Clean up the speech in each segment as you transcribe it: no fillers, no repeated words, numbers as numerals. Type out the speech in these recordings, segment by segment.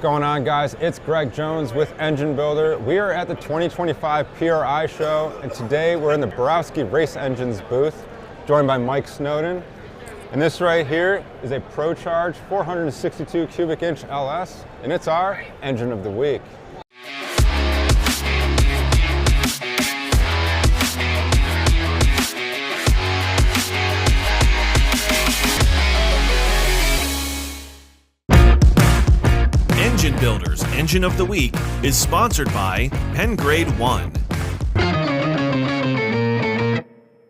going on, guys? It's Greg Jones with Engine Builder. We are at the 2025 PRI show, and today we're in the Borowski Race Engines booth, joined by Mike Snowden. And this right here is a ProCharged 462 cubic inch LS, and it's our engine of the week. Engine Builder's Engine of the Week is sponsored by Pengrade 1.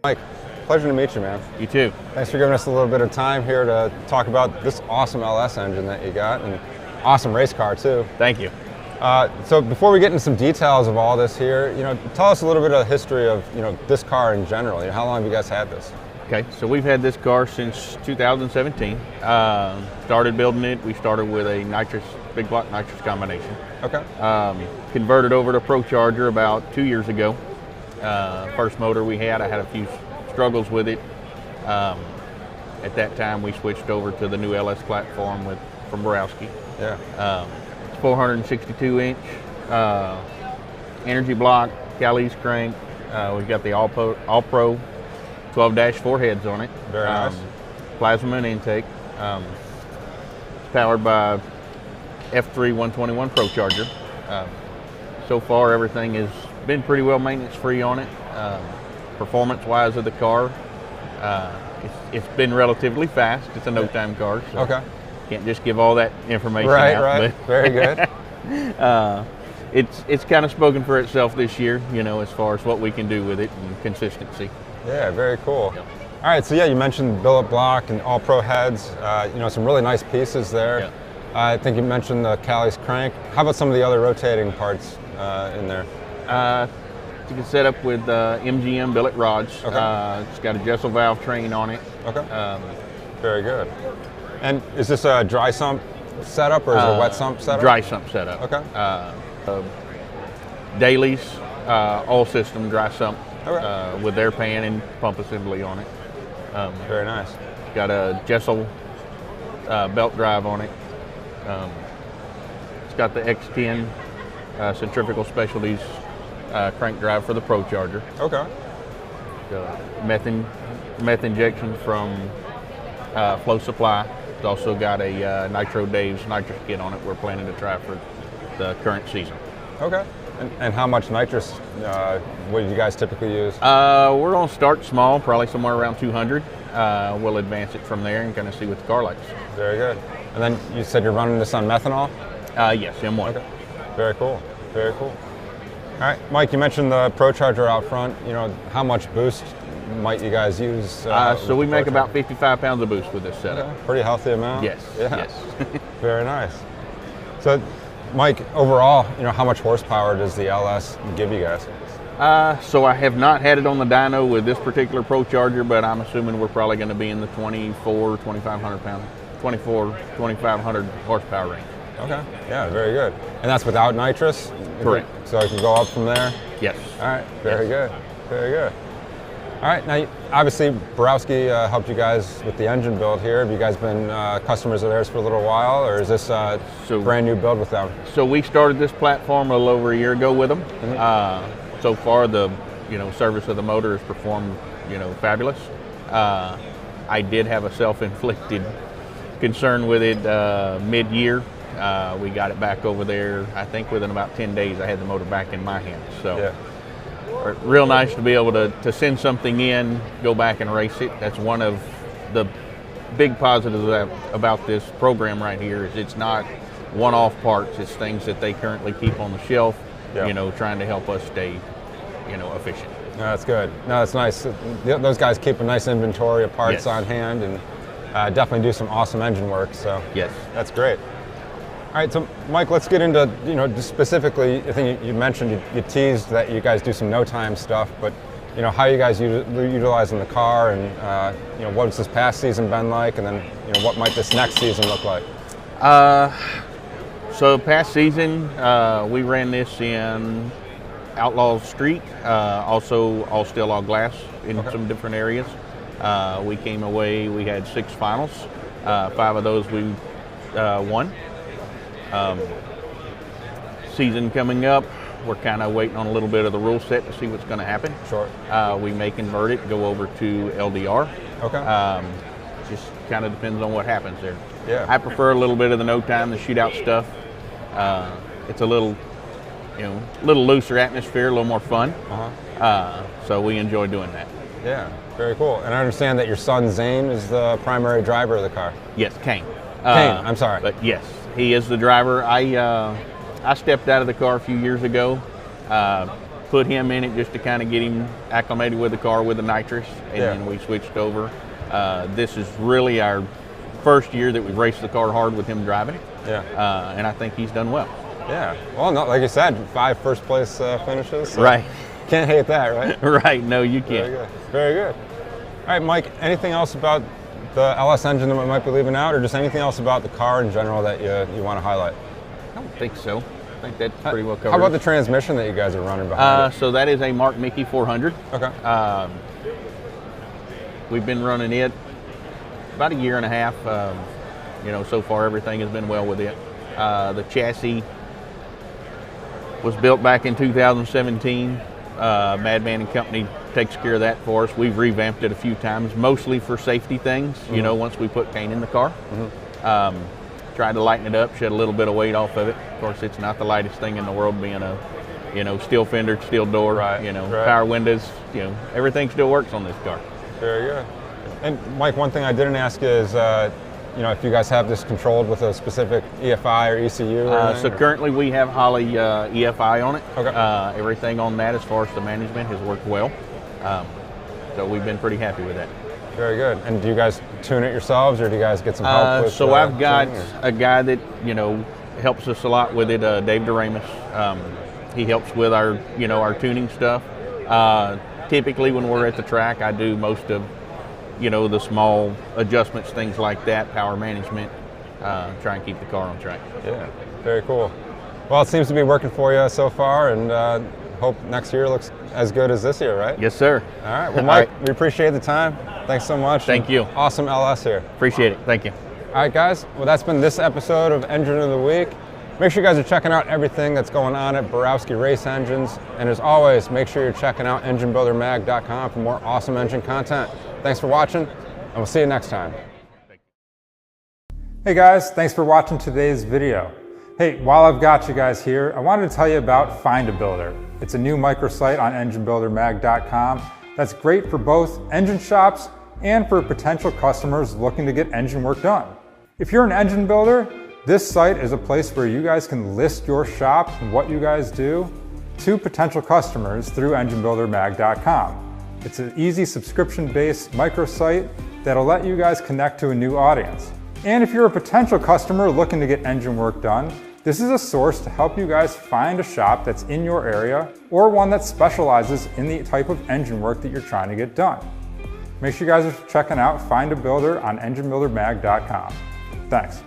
Mike, pleasure to meet you, man. You too. Thanks for giving us a little bit of time here to talk about this awesome LS engine that you got, and awesome race car too. Thank you. So before we get into some details of all this here, tell us a little bit of the history of this car in general. How long have you guys had this? Okay, so we've had this car since 2017. Started building it. We started with a big block nitrous combination. Okay. Converted over to ProCharger about 2 years ago. First motor we had, I had a few struggles with it. At that time, we switched over to the new LS platform from Barrowski. Yeah. It's 462 inch energy block, Callie's crank. We've got the All Pro 12-4 heads on it. Very nice. Plasma and intake. It's powered by F3 121 ProCharger. So far, everything has been pretty well maintenance-free on it. Performance-wise of the car, it's been relatively fast. It's a no-time car, so okay. Can't just give all that information out. Right. Very good. It's kind of spoken for itself this year, as far as what we can do with it and consistency. Yeah, very cool. Yeah. All right, so yeah, you mentioned billet block and all pro heads. Some really nice pieces there. Yeah. I think you mentioned the Callie's crank. How about some of the other rotating parts in there? You can set up with MGM billet rods. Okay. It's got a Jessel valve train on it. Okay. Very good. And is this a dry sump setup or is it a wet sump setup? Dry sump setup. Okay. Dailies, all system dry sump. Okay. With their pan and pump assembly on it. Very nice. Got a Jessel belt drive on it. It's got the X10 Centrifugal Specialties crank drive for the ProCharger. Okay. Meth injection from Flow Supply. It's also got a Nitro Dave's nitrous kit on it we're planning to try for the current season. Okay. And how much nitrous would you guys typically use? We're going to start small, probably somewhere around 200. We'll advance it from there and kind of see what the car likes. Very good. And then you said you're running this on methanol? Yes, M1. Okay. Very cool. Very cool. All right, Mike, you mentioned the ProCharger out front. How much boost might you guys use? So we make about 55 pounds of boost with this setup. Okay. Pretty healthy amount? Yes. Yeah. Yes. Very nice. So, Mike, overall, how much horsepower does the LS give you guys? So I have not had it on the dyno with this particular ProCharger, but I'm assuming we're probably going to be in the 2,500 horsepower range. Okay. Yeah, very good. And that's without nitrous? Correct. So it can go up from there? Yes. All right. Very good. Very good. All right. Now, obviously, Borowski helped you guys with the engine build here. Have you guys been customers of theirs for a little while, or is this a brand new build with them? So we started this platform a little over a year ago with them. Mm-hmm. So far, the service of the motor has performed fabulous. I did have a self-inflicted concern with it mid-year. We got it back over there. I think within about 10 days, I had the motor back in my hands. So. Yeah. Real nice to be able to send something in, go back and race it. That's one of the big positives about this program right here is it's not one-off parts. It's things that they currently keep on the shelf, trying to help us stay, efficient. No, that's good. No, that's nice. Those guys keep a nice inventory of parts Yes. on hand and definitely do some awesome engine work. So yes, that's great. All right, so Mike, let's get into, just specifically, I think you mentioned, you teased that you guys do some no-time stuff, but, how you guys utilizing the car and, what's this past season been like, and then, what might this next season look like? So past season, we ran this in Outlaw Street, also all steel, all glass in some different areas. We came away, we had 6 finals. 5 of those we won. Season coming up, we're kind of waiting on a little bit of the rule set to see what's going to happen. Sure. We may convert it, go over to LDR. Okay. Just kind of depends on what happens there. Yeah. I prefer a little bit of the no time, the shootout stuff. It's a little, little looser atmosphere, a little more fun. So we enjoy doing that. Yeah, very cool. And I understand that your son Zane is the primary driver of the car. Yes, Kane. Kane, I'm sorry. But yes, he is the driver. I stepped out of the car a few years ago, put him in it just to kind of get him acclimated with the car with the nitrous, and then we switched over. This is really our first year that we've raced the car hard with him driving it. Yeah. And I think he's done well. Yeah. Well, not like you said, 5 first place finishes. So Right. Can't hate that, right? Right. No, you Very can't. good. Very good. All right, Mike, anything else about the LS engine that we might be leaving out, or just anything else about the car in general that you want to highlight? I don't think so. I think that's pretty well covered. How about the transmission that you guys are running behind it? So that is a Mark Mickey 400. Okay. We've been running it about a year and a half. So far everything has been well with it. The chassis was built back in 2017. Madman and Company takes care of that for us. We've revamped it a few times, mostly for safety things, once we put Kane in the car. Tried to lighten it up, shed a little bit of weight off of it. Of course, it's not the lightest thing in the world, being a steel fender, steel door, power windows, everything still works on this car. Very good. And Mike, one thing I didn't ask you is, if you guys have this controlled with a specific EFI or ECU or anything? So currently we have Holley EFI on it. Okay. Everything on that as far as the management has worked well. So we've been pretty happy with that. Very good. And do you guys tune it yourselves, or do you guys get some help with So I've got tuning, a guy that, helps us a lot with it, Dave DeRamus. He helps with our, our tuning stuff. Typically when we're at the track, I do most of, the small adjustments, things like that, power management, try and keep the car on track. Yeah, very cool. Well, it seems to be working for you so far, and hope next year looks as good as this year, right? Yes, sir. All right. Well, Mike, we appreciate the time. Thanks so much. Thank you. Awesome LS here. Appreciate it. Thank you. All right, guys. Well, that's been this episode of Engine of the Week. Make sure you guys are checking out everything that's going on at Borowski Race Engines. And as always, make sure you're checking out EngineBuilderMag.com for more awesome engine content. Thanks for watching, and we'll see you next time. Hey guys, thanks for watching today's video. Hey, while I've got you guys here, I wanted to tell you about Find a Builder. It's a new microsite on EngineBuilderMag.com that's great for both engine shops and for potential customers looking to get engine work done. If you're an engine builder, this site is a place where you guys can list your shop and what you guys do to potential customers through EngineBuilderMag.com. It's an easy subscription-based microsite that'll let you guys connect to a new audience. And if you're a potential customer looking to get engine work done, this is a source to help you guys find a shop that's in your area or one that specializes in the type of engine work that you're trying to get done. Make sure you guys are checking out Find a Builder on EngineBuilderMag.com. Thanks.